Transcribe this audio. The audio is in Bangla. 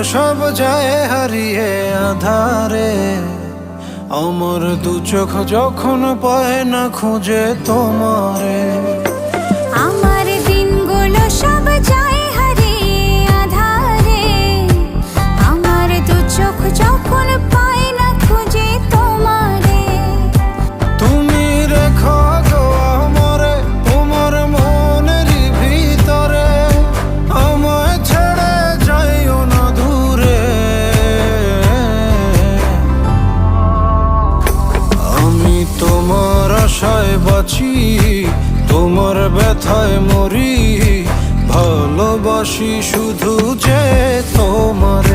সব যায় হারিয়ে আধারে। আমার দু চোখ যখন পায় না খুঁজে তোমারে। আমার দিনগুলো সব যায় হারিয়ে আঁধারে। আমার দু চোখ যখন পায় না খুঁজে তোমারে। তুমি রেখো গো আমারে তোমার মনেরই ভিতরে, আমায় ছেড়ে যাইও না দূরে। আমি তোমার আশায় বাঁচি, তোমার ব্যথায় মরি, ভালোবাসি শুধু যে তোমার।